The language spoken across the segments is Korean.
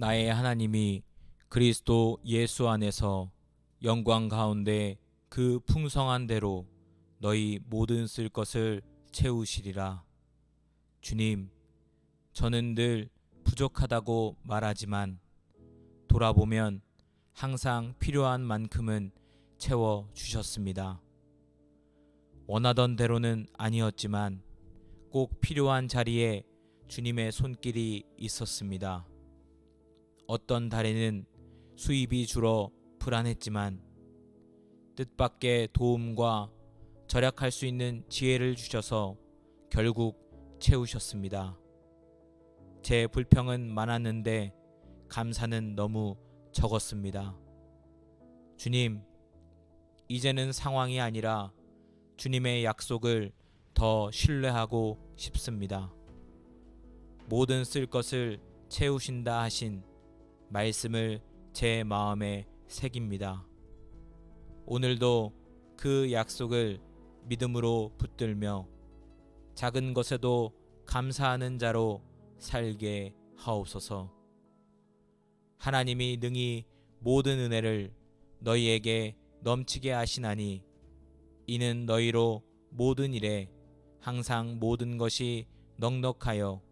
나의 하나님이 그리스도 예수 안에서 영광 가운데 그 풍성한 대로 너희 모든 쓸 것을 채우시리라. 주님, 저는 늘 부족하다고 말하지만 돌아보면 항상 필요한 만큼은 채워 주셨습니다. 원하던 대로는 아니었지만 꼭 필요한 자리에 주님의 손길이 있었습니다. 어떤 달에는 수입이 줄어 불안했지만 뜻밖의 도움과 절약할 수 있는 지혜를 주셔서 결국 채우셨습니다. 제 불평은 많았는데 감사는 너무 적었습니다. 주님, 이제는 상황이 아니라 주님의 약속을 더 신뢰하고 싶습니다. 모든 쓸 것을 채우신다 하신 말씀을 제 마음에 새깁니다. 오늘도 그 약속을 믿음으로 붙들며 작은 것에도 감사하는 자로 살게 하옵소서. 하나님이 능히 모든 은혜를 너희에게 넘치게 하시나니 이는 너희로 모든 일에 항상 모든 것이 넉넉하여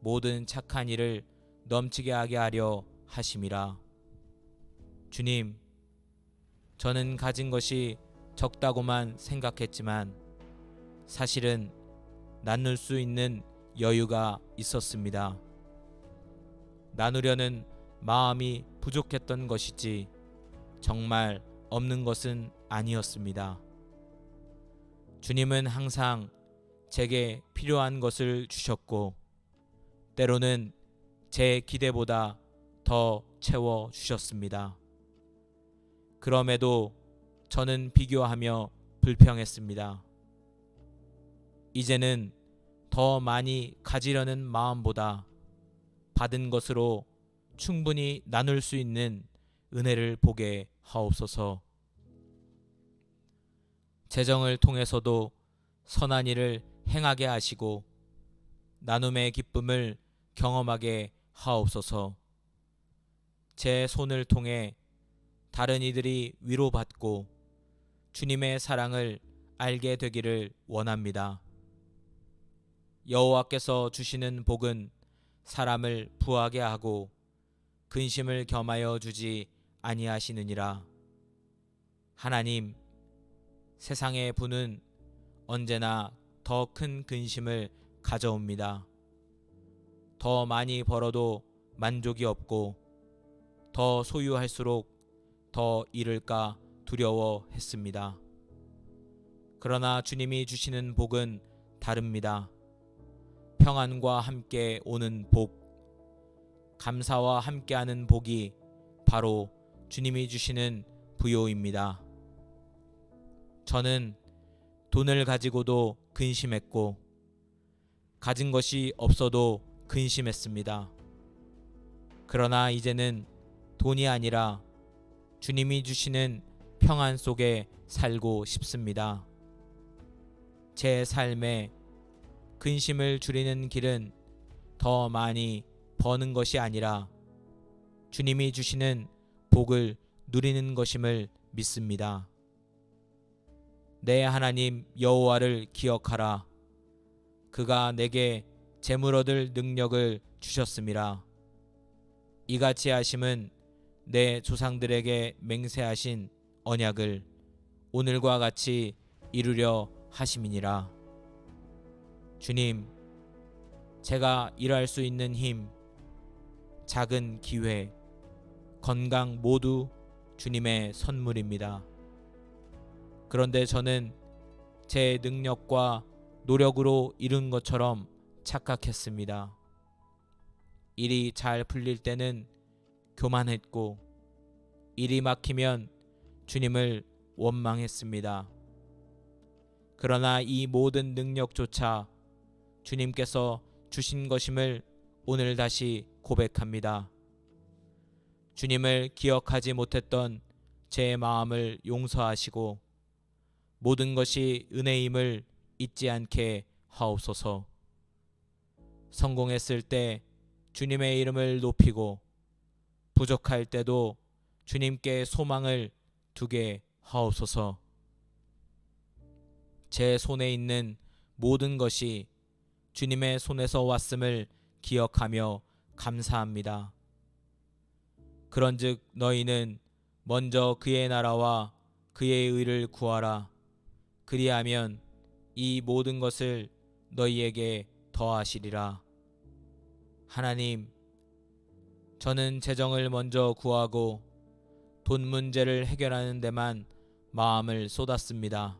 모든 착한 일을 넘치게 하게 하려 하심이라. 주님, 저는 가진 것이 적다고만 생각했지만 사실은 나눌 수 있는 여유가 있었습니다. 나누려는 마음이 부족했던 것이지 정말 없는 것은 아니었습니다. 주님은 항상 제게 필요한 것을 주셨고 때로는 제 기대보다 더 채워 주셨습니다. 그럼에도 저는 비교하며 불평했습니다. 이제는 더 많이 가지려는 마음보다 받은 것으로 충분히 나눌 수 있는 은혜를 보게 하옵소서. 재정을 통해서도 선한 일을 행하게 하시고 나눔의 기쁨을 경험하게 하옵소서. 제 손을 통해 다른 이들이 위로받고 주님의 사랑을 알게 되기를 원합니다. 여호와께서 주시는 복은 사람을 부하게 하고 근심을 겸하여 주지 아니하시느니라. 하나님, 세상의 부는 언제나 더 큰 근심을 가져옵니다. 더 많이 벌어도 만족이 없고 더 소유할수록 더 잃을까 두려워했습니다. 그러나 주님이 주시는 복은 다릅니다. 평안과 함께 오는 복, 감사와 함께하는 복이 바로 주님이 주시는 부요입니다. 저는 돈을 가지고도 근심했고 가진 것이 없어도 근심했습니다. 그러나 이제는 돈이 아니라 주님이 주시는 평안 속에 살고 싶습니다. 제 삶에 근심을 줄이는 길은 더 많이 버는 것이 아니라 주님이 주시는 복을 누리는 것임을 믿습니다. 내 하나님 여호와를 기억하라. 그가 내게 재물 얻을 능력을 주셨음이라. 이같이 하심은 내 조상들에게 맹세하신 언약을 오늘과 같이 이루려 하심이니라. 주님, 제가 일할 수 있는 힘, 작은 기회, 건강 모두 주님의 선물입니다. 그런데 저는 제 능력과 노력으로 이룬 것처럼 착각했습니다. 일이 잘 풀릴 때는 교만했고 일이 막히면 주님을 원망했습니다. 그러나 이 모든 능력조차 주님께서 주신 것임을 오늘 다시 고백합니다. 주님을 기억하지 못했던 제 마음을 용서하시고 모든 것이 은혜임을 잊지 않게 하옵소서. 성공했을 때 주님의 이름을 높이고 부족할 때도 주님께 소망을 두게 하옵소서. 제 손에 있는 모든 것이 주님의 손에서 왔음을 기억하며 감사합니다. 그런즉 너희는 먼저 그의 나라와 그의 의를 구하라. 그리하면 이 모든 것을 너희에게 더하시리라. 하나님, 저는 재정을 먼저 구하고 돈 문제를 해결하는 데만 마음을 쏟았습니다.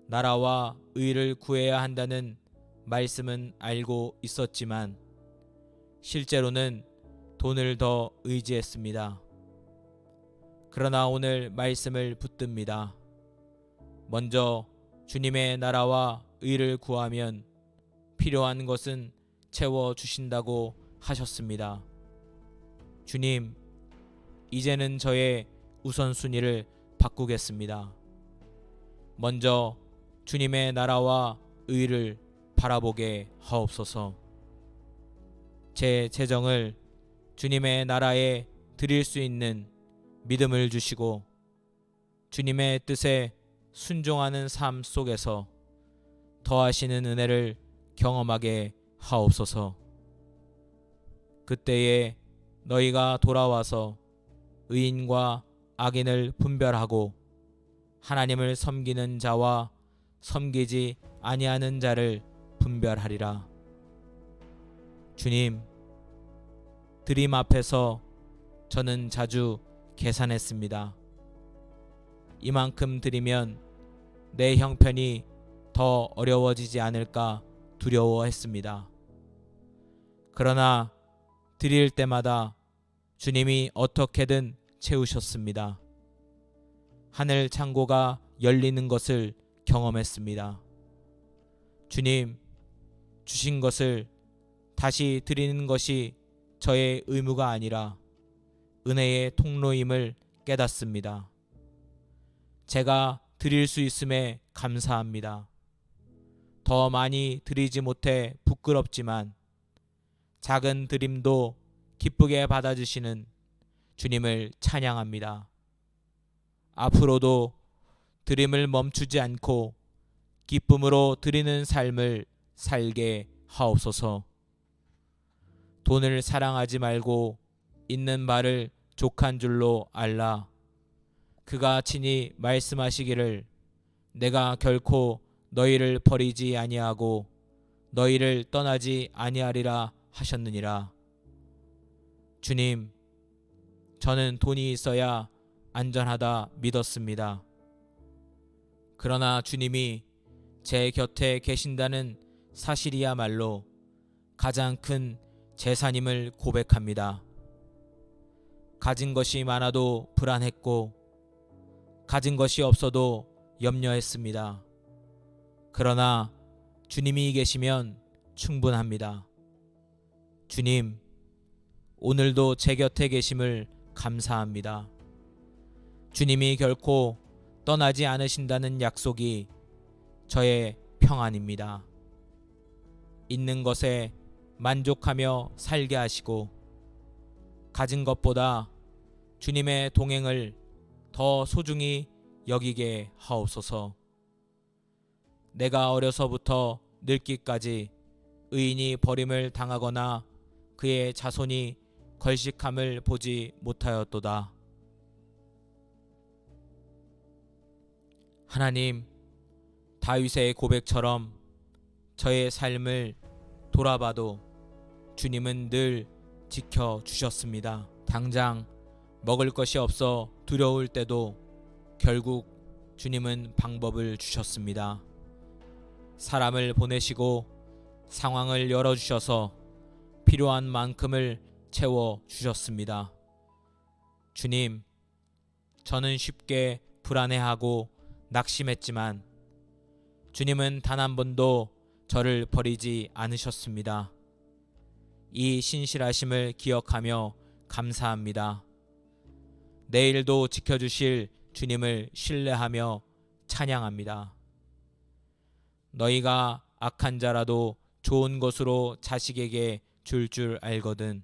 나라와 의를 구해야 한다는 말씀은 알고 있었지만 실제로는 돈을 더 의지했습니다. 그러나 오늘 말씀을 붙듭니다. 먼저 주님의 나라와 의를 구하면 필요한 것은 채워주신다고 하셨습니다. 주님, 이제는 저의 우선순위를 바꾸겠습니다. 먼저 주님의 나라와 의를 바라보게 하옵소서. 제 재정을 주님의 나라에 드릴 수 있는 믿음을 주시고 주님의 뜻에 순종하는 삶 속에서 더하시는 은혜를 경험하게 하옵소서. 그때에 너희가 돌아와서 의인과 악인을 분별하고 하나님을 섬기는 자와 섬기지 아니하는 자를 분별하리라. 주님, 드림 앞에서 저는 자주 계산했습니다. 이만큼 드리면 내 형편이 더 어려워지지 않을까 두려워했습니다. 그러나 드릴 때마다 주님이 어떻게든 채우셨습니다. 하늘 창고가 열리는 것을 경험했습니다. 주님, 주신 것을 다시 드리는 것이 저의 의무가 아니라 은혜의 통로임을 깨닫습니다. 제가 드릴 수 있음에 감사합니다. 더 많이 드리지 못해 부끄럽지만 작은 드림도 기쁘게 받아주시는 주님을 찬양합니다. 앞으로도 드림을 멈추지 않고 기쁨으로 드리는 삶을 살게 하옵소서. 돈을 사랑하지 말고 있는 바를 족한 줄로 알라. 그가 친히 말씀하시기를 내가 결코 너희를 버리지 아니하고 너희를 떠나지 아니하리라 하셨느니라. 주님, 저는 돈이 있어야 안전하다 믿었습니다. 그러나 주님이 제 곁에 계신다는 사실이야말로 가장 큰 재산임을 고백합니다. 가진 것이 많아도 불안했고 가진 것이 없어도 염려했습니다. 그러나 주님이 계시면 충분합니다. 주님, 오늘도 제 곁에 계심을 감사합니다. 주님이 결코 떠나지 않으신다는 약속이 저의 평안입니다. 있는 것에 만족하며 살게 하시고 가진 것보다 주님의 동행을 더 소중히 여기게 하옵소서. 내가 어려서부터 늙기까지 의인이 버림을 당하거나 그의 자손이 걸식함을 보지 못하였도다. 하나님, 다윗의 고백처럼 저의 삶을 돌아봐도 주님은 늘 지켜주셨습니다. 당장 먹을 것이 없어 두려울 때도 결국 주님은 방법을 주셨습니다. 사람을 보내시고 상황을 열어주셔서 필요한 만큼을 채워주셨습니다. 주님, 저는 쉽게 불안해하고 낙심했지만 주님은 단 한 번도 저를 버리지 않으셨습니다. 이 신실하심을 기억하며 감사합니다. 내일도 지켜주실 주님을 신뢰하며 찬양합니다. 너희가 악한 자라도 좋은 것으로 자식에게 줄 알거든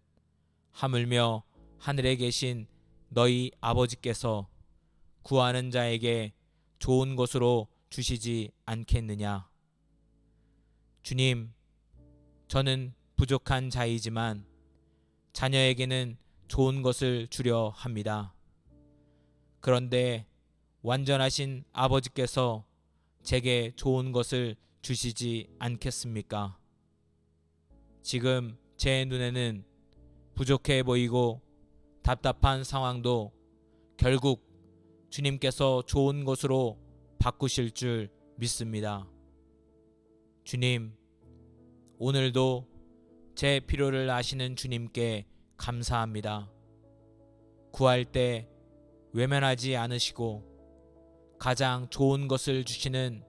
하물며 하늘에 계신 너희 아버지께서 구하는 자에게 좋은 것으로 주시지 않겠느냐. 주님, 저는 부족한 자이지만 자녀에게는 좋은 것을 주려 합니다. 그런데 완전하신 아버지께서 제게 좋은 것을 주시지 않겠습니까? 지금 제 눈에는 부족해 보이고 답답한 상황도 결국 주님께서 좋은 것으로 바꾸실 줄 믿습니다. 주님, 오늘도 제 필요를 아시는 주님께 감사합니다. 구할 때 외면하지 않으시고 가장 좋은 것을 주시는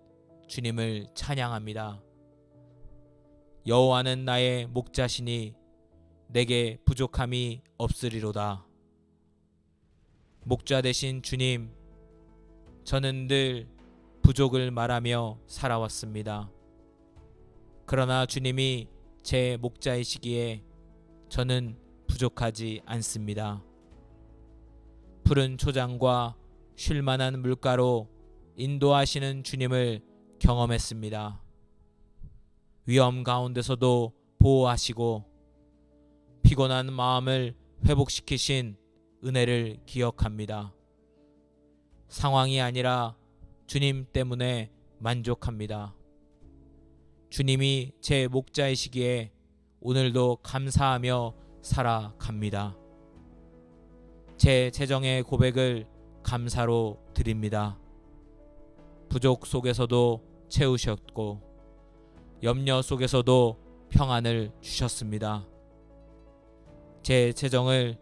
주님을 찬양합니다. 여호와는 나의 목자시니 내게 부족함이 없으리로다. 목자 되신 주님, 저는 늘 부족을 말하며 살아왔습니다. 그러나 주님이 제 목자이시기에 저는 부족하지 않습니다. 푸른 초장과 쉴만한 물가로 인도하시는 주님을 경험했습니다. 위험 가운데서도 보호하시고 피곤한 마음을 회복시키신 은혜를 기억합니다. 상황이 아니라 주님 때문에 만족합니다. 주님이 제 목자이시기에 오늘도 감사하며 살아갑니다. 제 재정의 고백을 감사로 드립니다. 부족 속에서도 채우셨고 염려 속에서도 평안을 주셨습니다. 제 재정을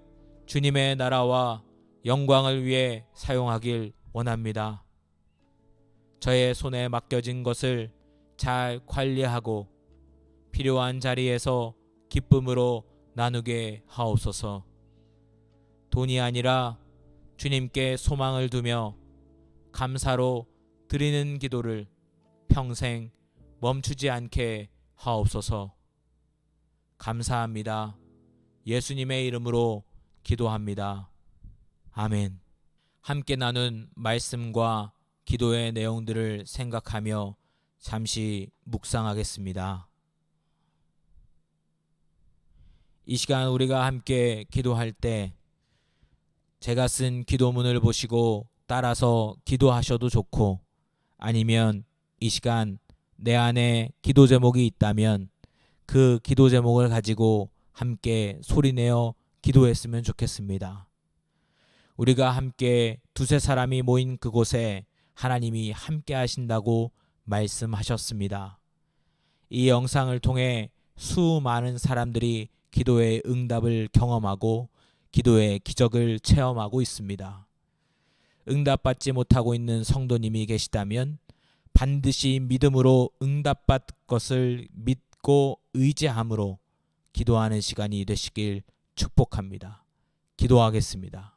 주님의 나라와 영광을 위해 사용하길 원합니다. 저의 손에 맡겨진 것을 잘 관리하고 필요한 자리에서 기쁨으로 나누게 하옵소서. 돈이 아니라 주님께 소망을 두며 감사로 드리는 기도를 평생 멈추지 않게 하옵소서. 감사합니다. 예수님의 이름으로 기도합니다. 아멘. 함께 나눈 말씀과 기도의 내용들을 생각하며 잠시 묵상하겠습니다. 이 시간 우리가 함께 기도할 때 제가 쓴 기도문을 보시고 따라서 기도하셔도 좋고, 아니면 이 시간 내 안에 기도 제목이 있다면 그 기도 제목을 가지고 함께 소리내어 기도했으면 좋겠습니다. 우리가 함께 두세 사람이 모인 그곳에 하나님이 함께 하신다고 말씀하셨습니다. 이 영상을 통해 수많은 사람들이 기도의 응답을 경험하고 기도의 기적을 체험하고 있습니다. 응답받지 못하고 있는 성도님이 계시다면 반드시 믿음으로 응답받을 것을 믿고 의지함으로 기도하는 시간이 되시길 축복합니다. 기도하겠습니다.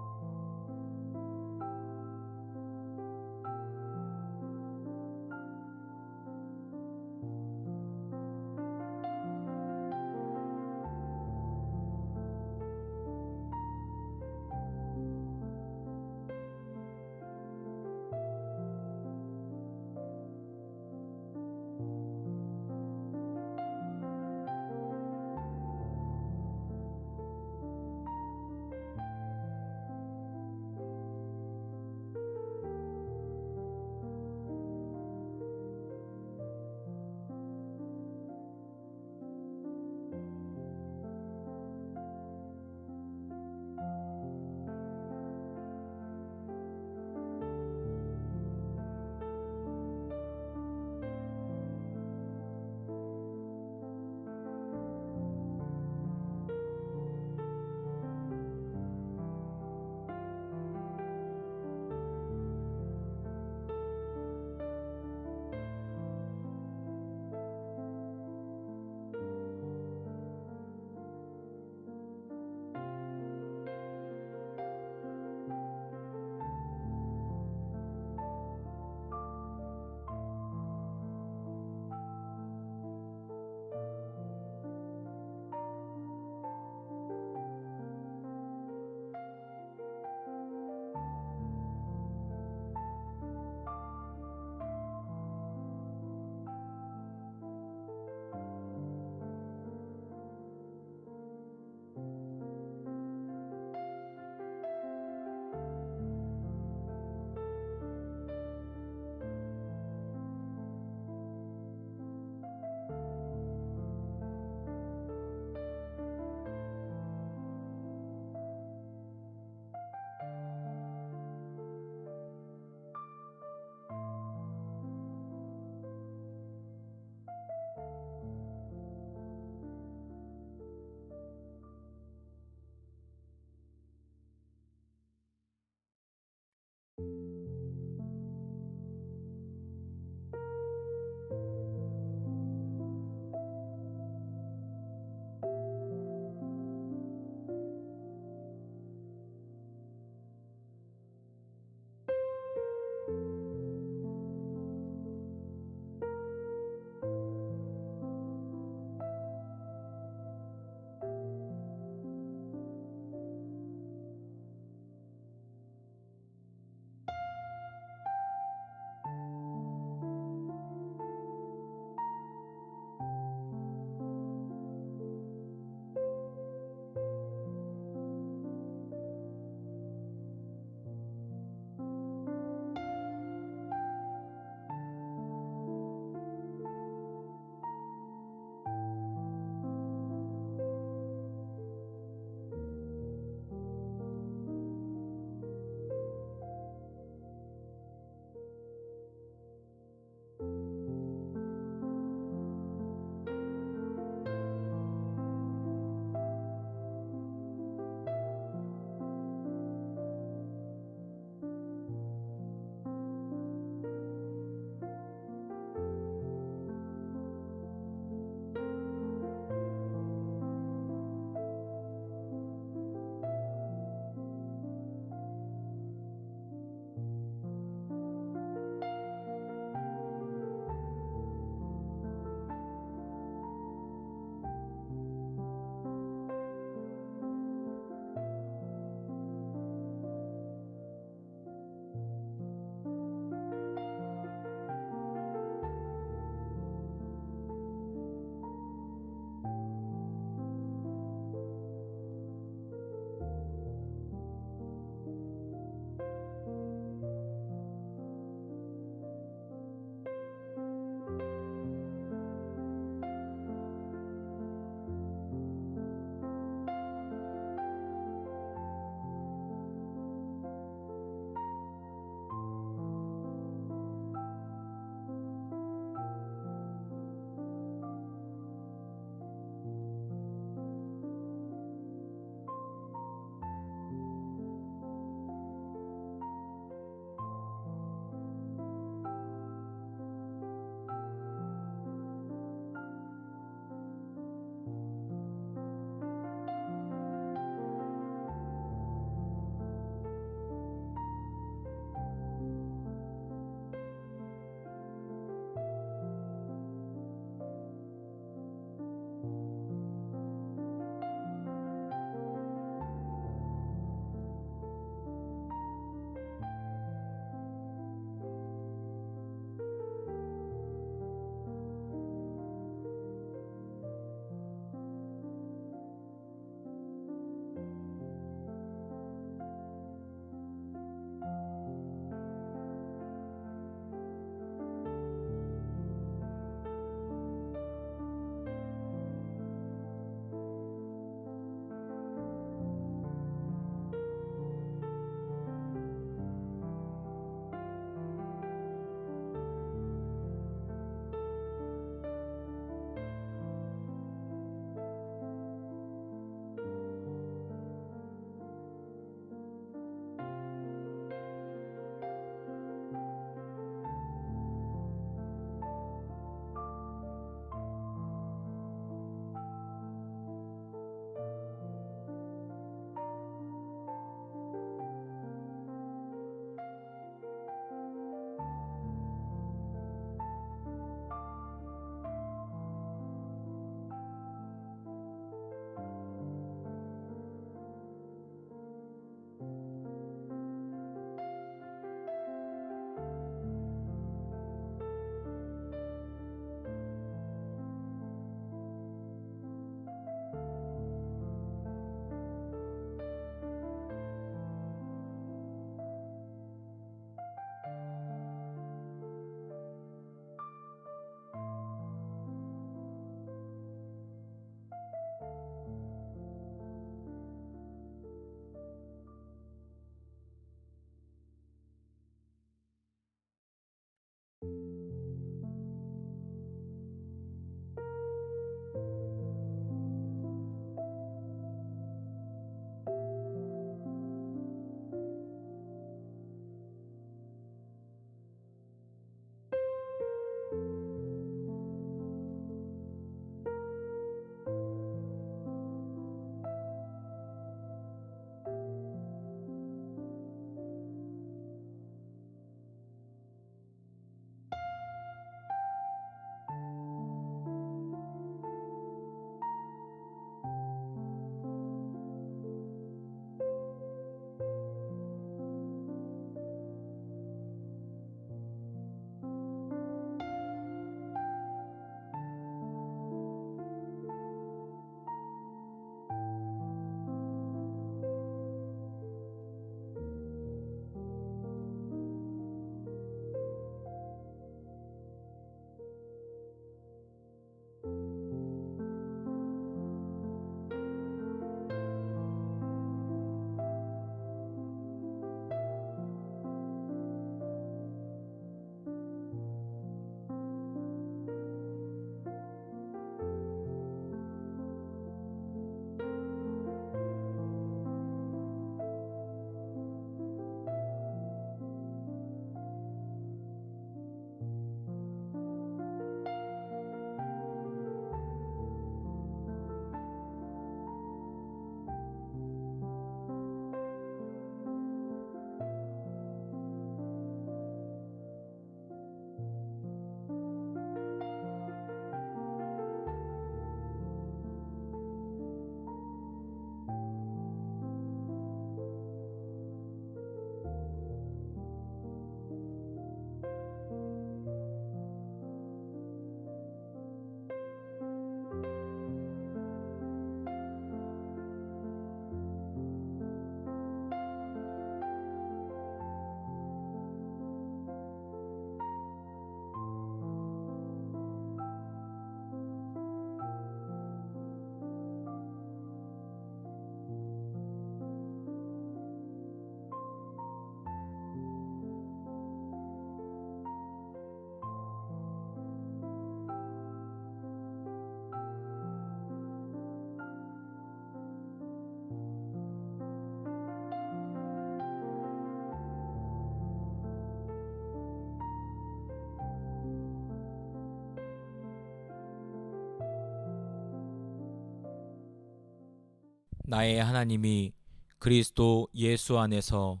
나의 하나님이 그리스도 예수 안에서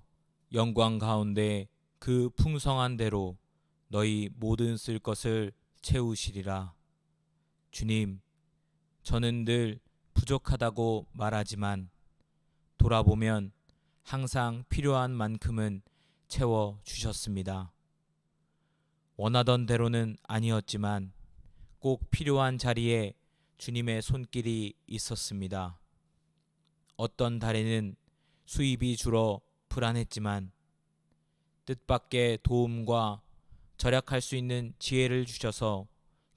영광 가운데 그 풍성한 대로 너희 모든 쓸 것을 채우시리라. 주님, 저는 늘 부족하다고 말하지만 돌아보면 항상 필요한 만큼은 채워 주셨습니다. 원하던 대로는 아니었지만 꼭 필요한 자리에 주님의 손길이 있었습니다. 어떤 달에는 수입이 줄어 불안했지만 뜻밖의 도움과 절약할 수 있는 지혜를 주셔서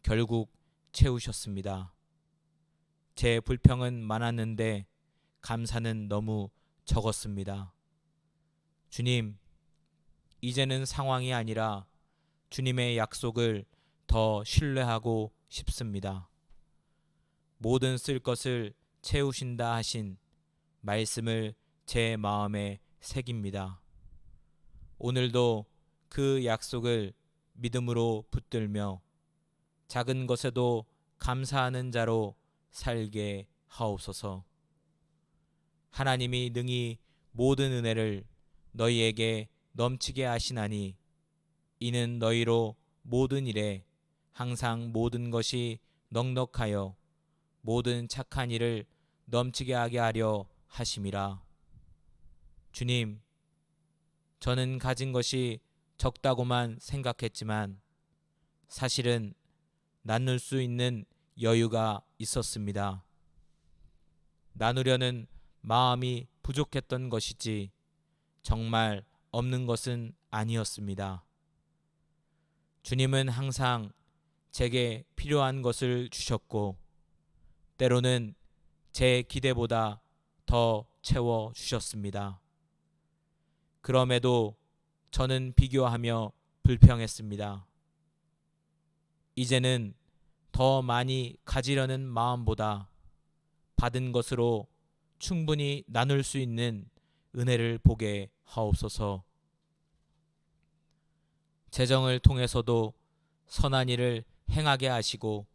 결국 채우셨습니다. 제 불평은 많았는데 감사는 너무 적었습니다. 주님, 이제는 상황이 아니라 주님의 약속을 더 신뢰하고 싶습니다. 모든 쓸 것을 채우신다 하신 말씀을 제 마음에 새깁니다. 오늘도 그 약속을 믿음으로 붙들며 작은 것에도 감사하는 자로 살게 하옵소서. 하나님이 능히 모든 은혜를 너희에게 넘치게 하시나니 이는 너희로 모든 일에 항상 모든 것이 넉넉하여 모든 착한 일을 넘치게 하게 하려 하심이라. 주님, 저는 가진 것이 적다고만 생각했지만 사실은 나눌 수 있는 여유가 있었습니다. 나누려는 마음이 부족했던 것이지 정말 없는 것은 아니었습니다. 주님은 항상 제게 필요한 것을 주셨고 때로는 제 기대보다 더 채워 주셨습니다. 그럼에도 저는 비교하며 불평했습니다. 이제는 더 많이 가지려는 마음보다 받은 것으로 충분히 나눌 수 있는 은혜를 보게 하옵소서. 재정을 통해서도 선한 일을 행하게 하시고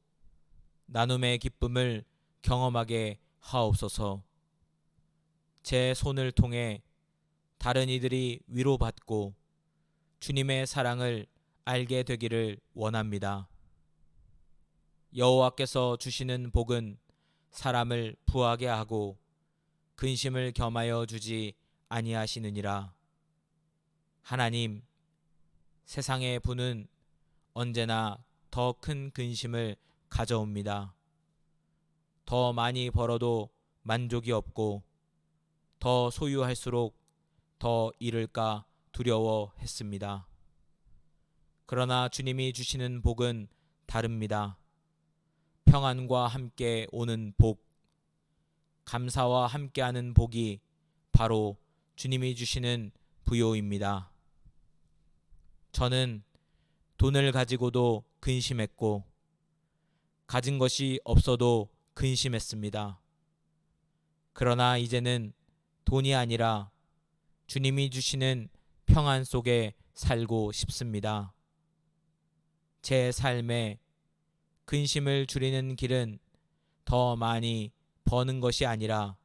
나눔의 기쁨을 경험하게 하옵소서. 제 손을 통해 다른 이들이 위로받고 주님의 사랑을 알게 되기를 원합니다. 여호와께서 주시는 복은 사람을 부하게 하고 근심을 겸하여 주지 아니하시느니라. 하나님, 세상의 부는 언제나 더 큰 근심을 가져옵니다. 더 많이 벌어도 만족이 없고 더 소유할수록 더 잃을까 두려워했습니다. 그러나 주님이 주시는 복은 다릅니다. 평안과 함께 오는 복, 감사와 함께하는 복이 바로 주님이 주시는 부요입니다. 저는 돈을 가지고도 근심했고 가진 것이 없어도 근심했습니다. 그러나 이제는 돈이 아니라 주님이 주시는 평안 속에 살고 싶습니다. 제 삶에 근심을 줄이는 길은 더 많이 버는 것이 아니라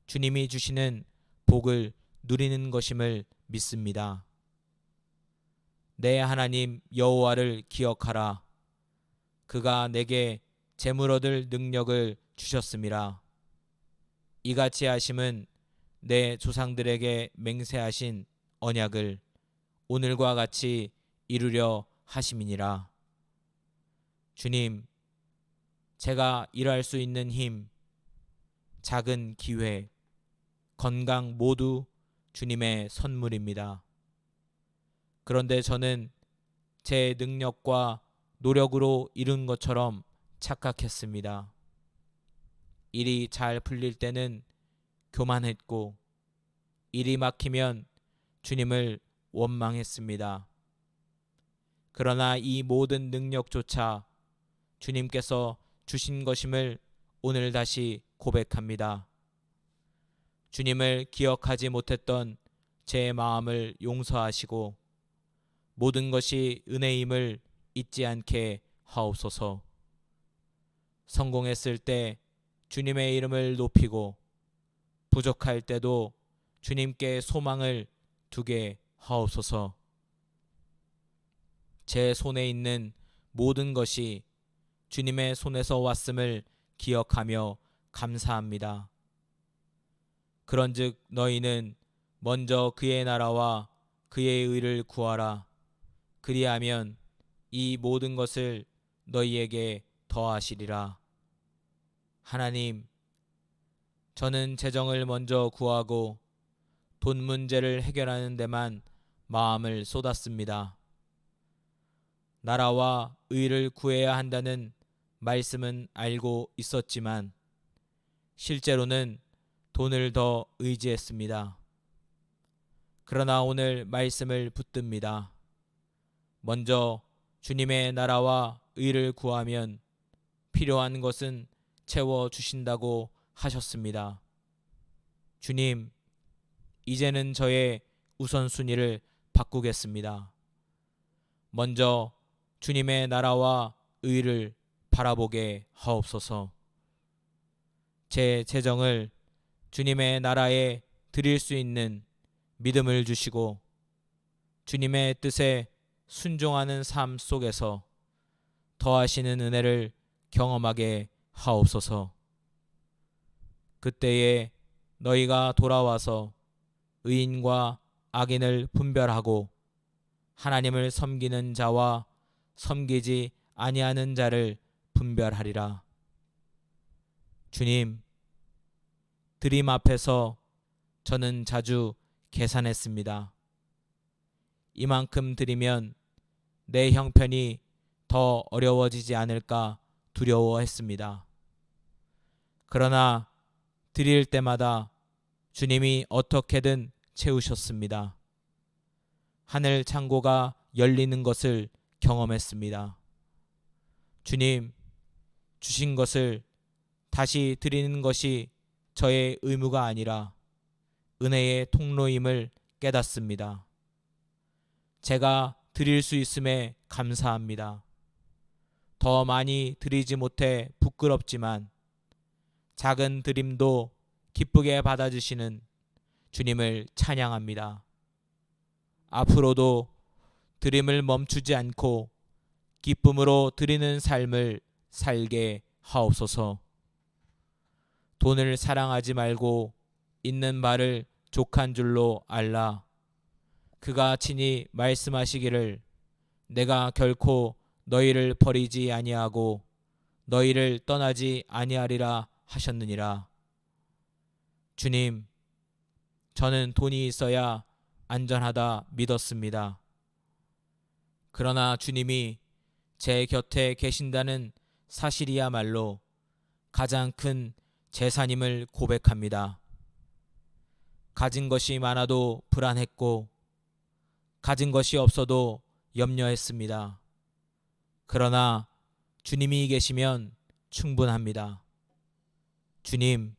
주님이 주시는 복을 누리는 것임을 믿습니다. 내 하나님 여호와를 기억하라. 그가 내게 재물 얻을 능력을 주셨음이라. 이같이 하심은 내 조상들에게 맹세하신 언약을 오늘과 같이 이루려 하심이니라. 주님, 제가 일할 수 있는 힘, 작은 기회, 건강 모두 주님의 선물입니다. 그런데 저는 제 능력과 노력으로 이룬 것처럼 착각했습니다. 일이 잘 풀릴 때는 교만했고 일이 막히면 주님을 원망했습니다. 그러나 이 모든 능력조차 주님께서 주신 것임을 오늘 다시 고백합니다. 주님을 기억하지 못했던 제 마음을 용서하시고 모든 것이 은혜임을 잊지 않게 하옵소서. 성공했을 때 주님의 이름을 높이고 부족할 때도 주님께 소망을 두게 하옵소서. 제 손에 있는 모든 것이 주님의 손에서 왔음을 기억하며 감사합니다. 그런즉 너희는 먼저 그의 나라와 그의 의를 구하라. 그리하면 이 모든 것을 너희에게 더하시리라. 하나님, 저는 재정을 먼저 구하고 돈 문제를 해결하는 데만 마음을 쏟았습니다. 나라와 의를 구해야 한다는 말씀은 알고 있었지만 실제로는 돈을 더 의지했습니다. 그러나 오늘 말씀을 붙듭니다. 먼저 주님의 나라와 의를 구하면 필요한 것은 채워주신다고 하셨습니다. 주님, 이제는 저의 우선순위를 바꾸겠습니다. 먼저 주님의 나라와 의를 바라보게 하옵소서. 제 재정을 주님의 나라에 드릴 수 있는 믿음을 주시고 주님의 뜻에 순종하는 삶 속에서 더하시는 은혜를 경험하게 하옵소서. 그때에 너희가 돌아와서 의인과 악인을 분별하고 하나님을 섬기는 자와 섬기지 아니하는 자를 분별하리라. 주님, 드림 앞에서 저는 자주 계산했습니다. 이만큼 드리면 내 형편이 더 어려워지지 않을까 두려워했습니다. 그러나 드릴 때마다 주님이 어떻게든 채우셨습니다. 하늘 창고가 열리는 것을 경험했습니다. 주님, 주신 것을 다시 드리는 것이 저의 의무가 아니라 은혜의 통로임을 깨닫습니다. 제가 드릴 수 있음에 감사합니다. 더 많이 드리지 못해 부끄럽지만 작은 드림도 기쁘게 받아주시는 주님을 찬양합니다. 앞으로도 드림을 멈추지 않고 기쁨으로 드리는 삶을 살게 하옵소서. 돈을 사랑하지 말고 있는 바를 족한 줄로 알라. 그가 친히 말씀하시기를 내가 결코 너희를 버리지 아니하고 너희를 떠나지 아니하리라 하셨느니라. 주님, 저는 돈이 있어야 안전하다 믿었습니다. 그러나 주님이 제 곁에 계신다는 사실이야말로 가장 큰 재산임을 고백합니다. 가진 것이 많아도 불안했고 가진 것이 없어도 염려했습니다. 그러나 주님이 계시면 충분합니다. 주님,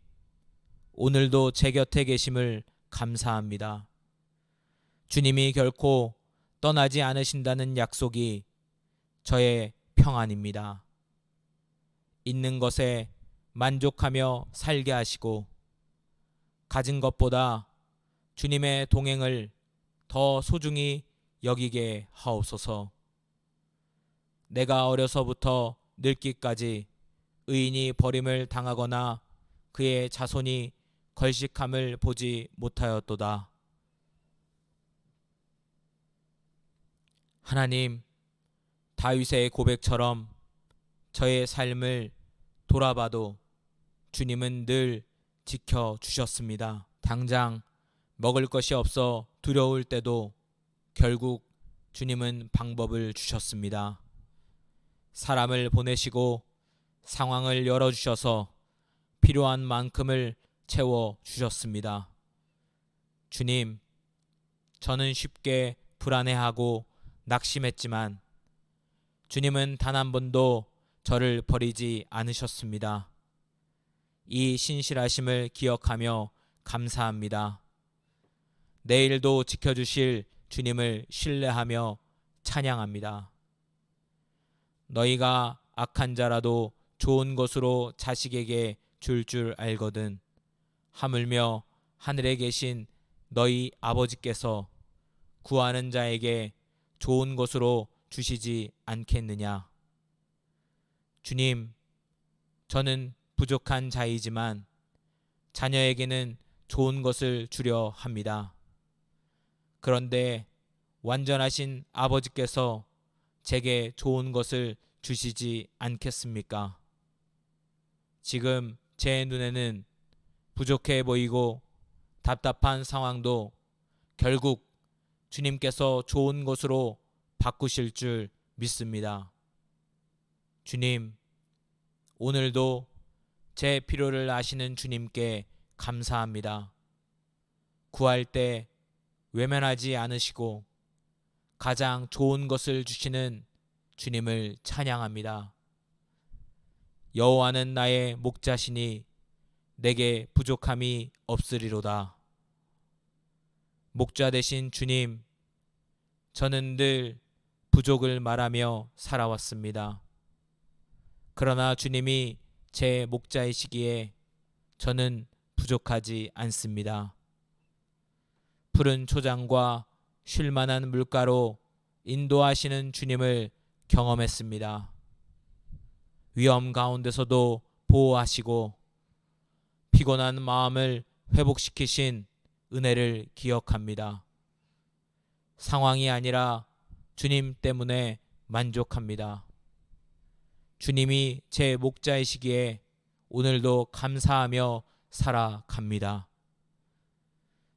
오늘도 제 곁에 계심을 감사합니다. 주님이 결코 떠나지 않으신다는 약속이 저의 평안입니다. 있는 것에 만족하며 살게 하시고 가진 것보다 주님의 동행을 더 소중히 여기게 하옵소서. 내가 어려서부터 늙기까지 의인이 버림을 당하거나 그의 자손이 걸식함을 보지 못하였도다. 하나님, 다윗의 고백처럼 저의 삶을 돌아봐도 주님은 늘 지켜주셨습니다. 당장 먹을 것이 없어 두려울 때도 결국 주님은 방법을 주셨습니다. 사람을 보내시고 상황을 열어주셔서 필요한 만큼을 채워주셨습니다. 주님, 저는 쉽게 불안해하고 낙심했지만 주님은 단 한 번도 저를 버리지 않으셨습니다. 이 신실하심을 기억하며 감사합니다. 내일도 지켜주실 주님을 신뢰하며 찬양합니다. 너희가 악한 자라도 좋은 것으로 자식에게 줄 알거든 하물며 하늘에 계신 너희 아버지께서 구하는 자에게 좋은 것으로 주시지 않겠느냐. 주님, 저는 부족한 자이지만 자녀에게는 좋은 것을 주려 합니다. 그런데 완전하신 아버지께서 제게 좋은 것을 주시지 않겠습니까? 지금 제 눈에는 부족해 보이고 답답한 상황도 결국 주님께서 좋은 것으로 바꾸실 줄 믿습니다. 주님, 오늘도 제 필요를 아시는 주님께 감사합니다. 구할 때 외면하지 않으시고 가장 좋은 것을 주시는 주님을 찬양합니다. 여호와는 나의 목자시니 내게 부족함이 없으리로다. 목자 되신 주님, 저는 늘 부족을 말하며 살아왔습니다. 그러나 주님이 제 목자이시기에 저는 부족하지 않습니다. 푸른 초장과 쉴만한 물가로 인도하시는 주님을 경험했습니다. 위험 가운데서도 보호하시고 피곤한 마음을 회복시키신 은혜를 기억합니다. 상황이 아니라 주님 때문에 만족합니다. 주님이 제 목자이시기에 오늘도 감사하며 살아갑니다.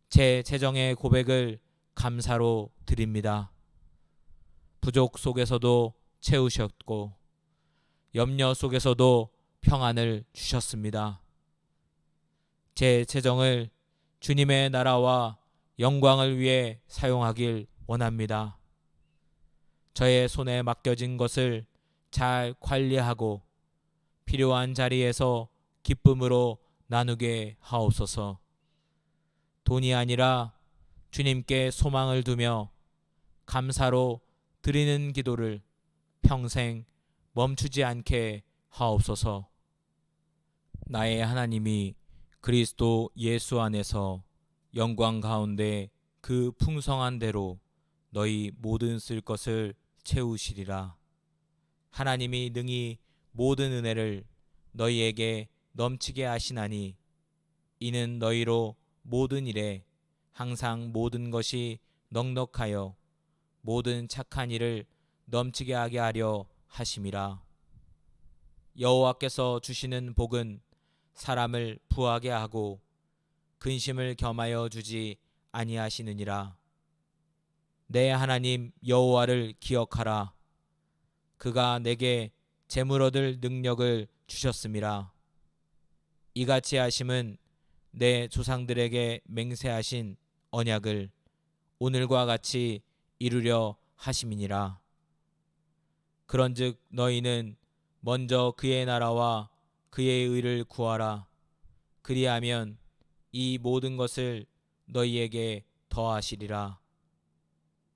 제 재정의 고백을 감사로 드립니다. 부족 속에서도 채우셨고 염려 속에서도 평안을 주셨습니다. 제 재정을 주님의 나라와 영광을 위해 사용하길 원합니다. 저의 손에 맡겨진 것을 잘 관리하고 필요한 자리에서 기쁨으로 나누게 하옵소서. 돈이 아니라 주님께 소망을 두며 감사로 드리는 기도를 평생 멈추지 않게 하옵소서. 나의 하나님이 그리스도 예수 안에서 영광 가운데 그 풍성한 대로 너희 모든 쓸 것을 채우시리라. 하나님이 능히 모든 은혜를 너희에게 넘치게 하시나니 이는 너희로 모든 일에 항상 모든 것이 넉넉하여 모든 착한 일을 넘치게 하게 하려 하심이라. 여호와께서 주시는 복은 사람을 부하게 하고 근심을 겸하여 주지 아니하시느니라. 내 하나님 여호와를 기억하라. 그가 내게 재물 얻을 능력을 주셨음이라. 이같이 하심은 내 조상들에게 맹세하신 언약을 오늘과 같이 이루려 하심이니라. 그런즉 너희는 먼저 그의 나라와 그의 의를 구하라. 그리하면 이 모든 것을 너희에게 더하시리라.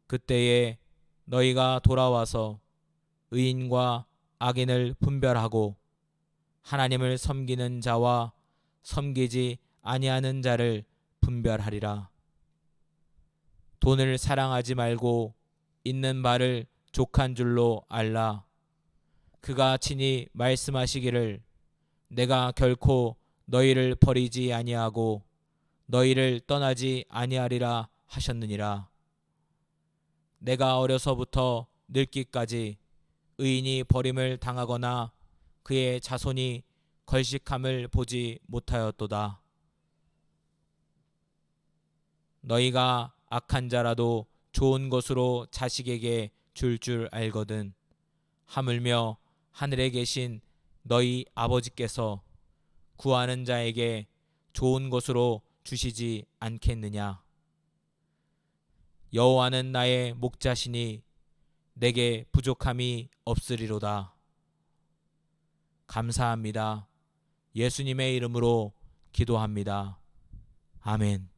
그때에 너희가 돌아와서 의인과 악인을 분별하고 하나님을 섬기는 자와 섬기지 아니하는 자를 분별하리라. 돈을 사랑하지 말고 있는 바를 족한 줄로 알라. 그가 친히 말씀하시기를 내가 결코 너희를 버리지 아니하고 너희를 떠나지 아니하리라 하셨느니라. 내가 어려서부터 늙기까지 의인이 버림을 당하거나 그의 자손이 걸식함을 보지 못하였도다. 너희가 악한 자라도 좋은 것으로 자식에게 줄 알거든. 하물며 하늘에 계신 너희 아버지께서 구하는 자에게 좋은 것으로 주시지 않겠느냐. 여호와는 나의 목자시니 내게 부족함이 없으리로다. 감사합니다. 예수님의 이름으로 기도합니다. 아멘.